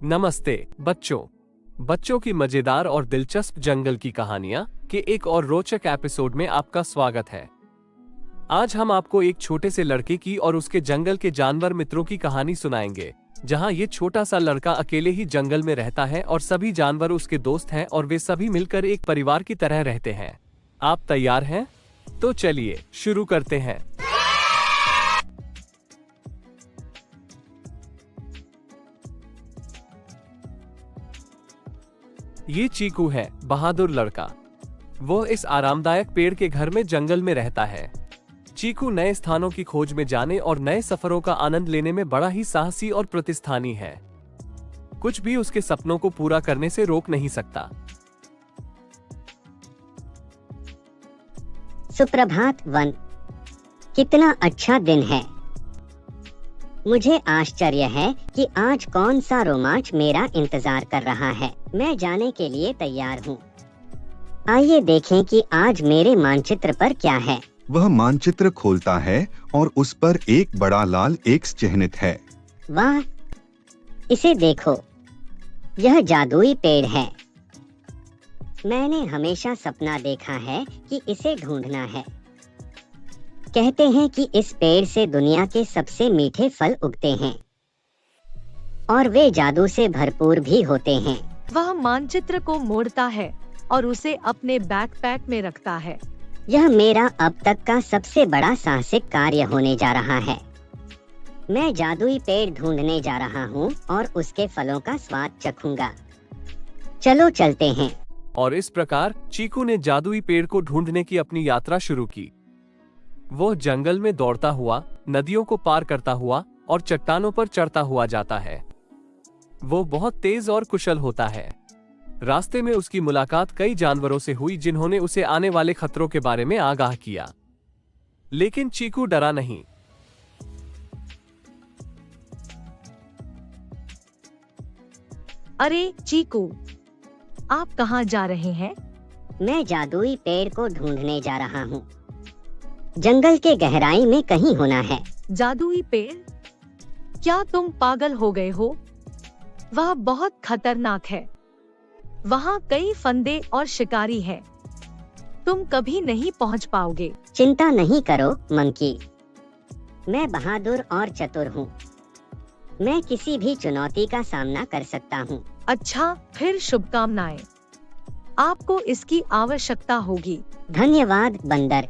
नमस्ते बच्चों की मजेदार और दिलचस्प जंगल की कहानियां के एक और रोचक एपिसोड में आपका स्वागत है। आज हम आपको एक छोटे से लड़के की और उसके जंगल के जानवर मित्रों की कहानी सुनाएंगे, जहां ये छोटा सा लड़का अकेले ही जंगल में रहता है और सभी जानवर उसके दोस्त हैं और वे सभी मिलकर एक परिवार की तरह रहते हैं। आप तैयार हैं? तो चलिए शुरू करते हैं। ये चीकू है, बहादुर लड़का। वो इस आरामदायक पेड़ के घर में जंगल में रहता है। चीकू नए स्थानों की खोज में जाने और नए सफरों का आनंद लेने में बड़ा ही साहसी और प्रतिष्ठानी है। कुछ भी उसके सपनों को पूरा करने से रोक नहीं सकता। सुप्रभात वन, कितना अच्छा दिन है। मुझे आश्चर्य है कि आज कौन सा रोमांच मेरा इंतजार कर रहा है। मैं जाने के लिए तैयार हूँ। आइए देखें कि आज मेरे मानचित्र पर क्या है। वह मानचित्र खोलता है और उस पर एक बड़ा लाल एक्स चिह्नित है। वाह, इसे देखो, यह जादुई पेड़ है। मैंने हमेशा सपना देखा है कि इसे ढूंढना है। कहते हैं कि इस पेड़ से दुनिया के सबसे मीठे फल उगते हैं और वे जादू से भरपूर भी होते हैं। वह मानचित्र को मोड़ता है और उसे अपने बैकपैक में रखता है। यह मेरा अब तक का सबसे बड़ा साहसिक कार्य होने जा रहा है। मैं जादुई पेड़ ढूंढने जा रहा हूँ और उसके फलों का स्वाद चखूंगा। चलो चलते हैं। और इस प्रकार चीकू ने जादुई पेड़ को ढूंढने की अपनी यात्रा शुरू की। वो जंगल में दौड़ता हुआ, नदियों को पार करता हुआ और चट्टानों पर चढ़ता हुआ जाता है। वो बहुत तेज और कुशल होता है। रास्ते में उसकी मुलाकात कई जानवरों से हुई जिन्होंने उसे आने वाले खतरों के बारे में आगाह किया। लेकिन चीकू डरा नहीं। अरे चीकू, आप कहाँ जा रहे हैं? मैं जादुई पेड़ को ढूंढने जा रहा हूँ। जंगल के गहराई में कहीं होना है। जादुई पेड़? क्या तुम पागल हो गए हो? वह बहुत खतरनाक है। वहाँ कई फंदे और शिकारी हैं। तुम कभी नहीं पहुँच पाओगे। चिंता नहीं करो मंकी, मैं बहादुर और चतुर हूँ। मैं किसी भी चुनौती का सामना कर सकता हूँ। अच्छा, फिर शुभकामनाएं। आपको इसकी आवश्यकता होगी। धन्यवाद बंदर,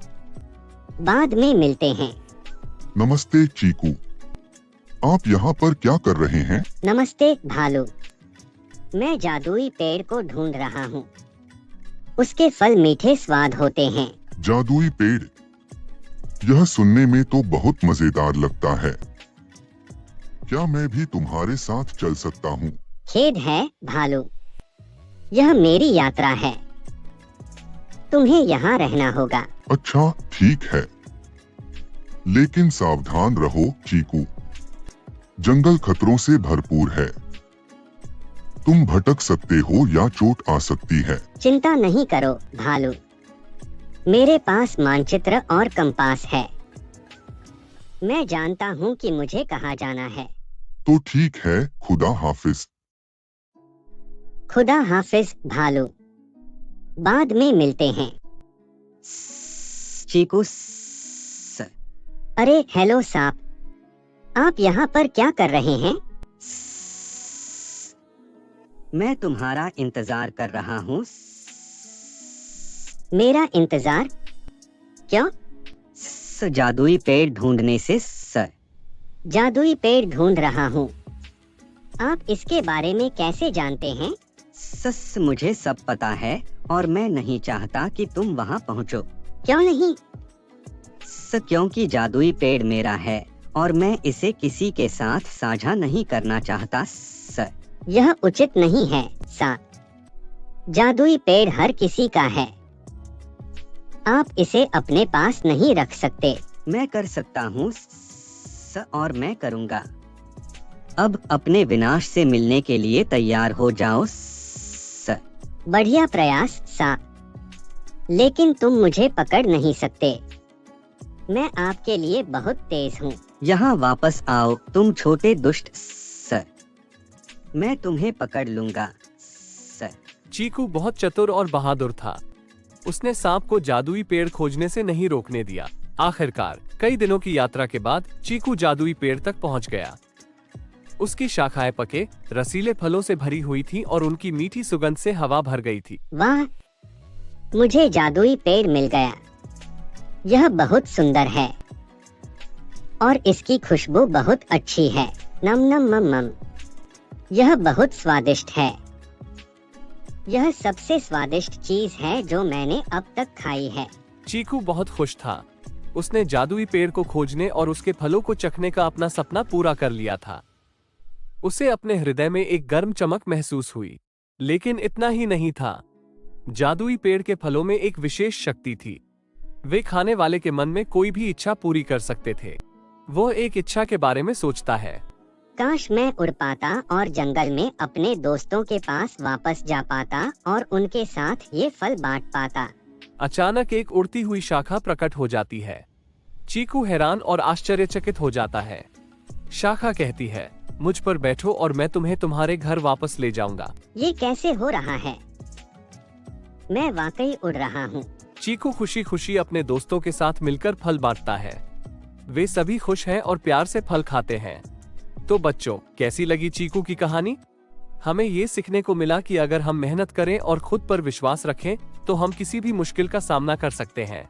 बाद में मिलते हैं। नमस्ते चीकू, आप यहाँ पर क्या कर रहे हैं? नमस्ते भालू, मैं जादुई पेड़ को ढूंढ रहा हूँ। उसके फल मीठे स्वाद होते हैं। जादुई पेड़? यह सुनने में तो बहुत मजेदार लगता है। क्या मैं भी तुम्हारे साथ चल सकता हूँ? खेद है भालू, यह मेरी यात्रा है। तुम्हें यहाँ रहना होगा। अच्छा ठीक है, लेकिन सावधान रहो चीकू, जंगल खतरों से भरपूर है। तुम भटक सकते हो या चोट आ सकती है। चिंता नहीं करो भालू, मेरे पास मानचित्र और कंपास है। मैं जानता हूँ कि मुझे कहाँ जाना है। तो ठीक है, खुदा हाफिज। खुदा हाफिज भालू, बाद में मिलते हैं। चीकू अरे हेलो सांप, आप यहाँ पर क्या कर रहे हैं? मैं तुम्हारा इंतजार कर रहा हूँ। मेरा इंतजार? क्यों? जादुई पेड़ ढूंढने से सर। जादुई पेड़ ढूंढ रहा हूँ। आप इसके बारे में कैसे जानते हैं? सस मुझे सब पता है और मैं नहीं चाहता कि तुम वहाँ पहुँचो। क्यों नहीं? क्योंकि जादुई पेड़ मेरा है और मैं इसे किसी के साथ साझा नहीं करना चाहता सर। यह उचित नहीं है सांप। जादुई पेड़ हर किसी का है। आप इसे अपने पास नहीं रख सकते। मैं कर सकता हूँ और मैं करूँगा। अब अपने विनाश से मिलने के लिए तैयार हो जाओ सर। बढ़िया प्रयास सांप, लेकिन तुम मुझे पकड़ नहीं सकते। मैं आपके लिए बहुत तेज हूँ। यहाँ वापस आओ तुम छोटे दुष्ट सर। मैं तुम्हें पकड़ लूंगा सर। चीकू बहुत चतुर और बहादुर था। उसने सांप को जादुई पेड़ खोजने से नहीं रोकने दिया। आखिरकार कई दिनों की यात्रा के बाद चीकू जादुई पेड़ तक पहुंच गया। उसकी शाखाएं पके रसीले फलों से भरी हुई थी और उनकी मीठी सुगंध से हवा भर गई थी। वाह, मुझे जादुई पेड़ मिल गया। यह बहुत सुंदर है और इसकी खुशबू बहुत अच्छी है। नम नम मम मम। यह बहुत स्वादिष्ट है। यह सबसे स्वादिष्ट चीज है जो मैंने अब तक खाई है। चीकू बहुत खुश था। उसने जादुई पेड़ को खोजने और उसके फलों को चखने का अपना सपना पूरा कर लिया था। उसे अपने हृदय में एक गर्म चमक महसूस हुई। लेकिन इतना ही नहीं था। जादुई पेड़ के फलों में एक विशेष शक्ति थी। वे खाने वाले के मन में कोई भी इच्छा पूरी कर सकते थे। वो एक इच्छा के बारे में सोचता है। काश मैं उड़ पाता और जंगल में अपने दोस्तों के पास वापस जा पाता और उनके साथ ये फल बांट पाता। अचानक एक उड़ती हुई शाखा प्रकट हो जाती है। चीकू हैरान और आश्चर्यचकित हो जाता है। शाखा कहती है, मुझ पर बैठो और मैं तुम्हें तुम्हारे घर वापस ले जाऊंगा। ये कैसे हो रहा है? मैं वाकई उड़ रहा हूँ। चीकू खुशी खुशी अपने दोस्तों के साथ मिलकर फल बांटता है। वे सभी खुश हैं और प्यार से फल खाते हैं। तो बच्चों, कैसी लगी चीकू की कहानी? हमें ये सीखने को मिला कि अगर हम मेहनत करें और खुद पर विश्वास रखें तो हम किसी भी मुश्किल का सामना कर सकते हैं।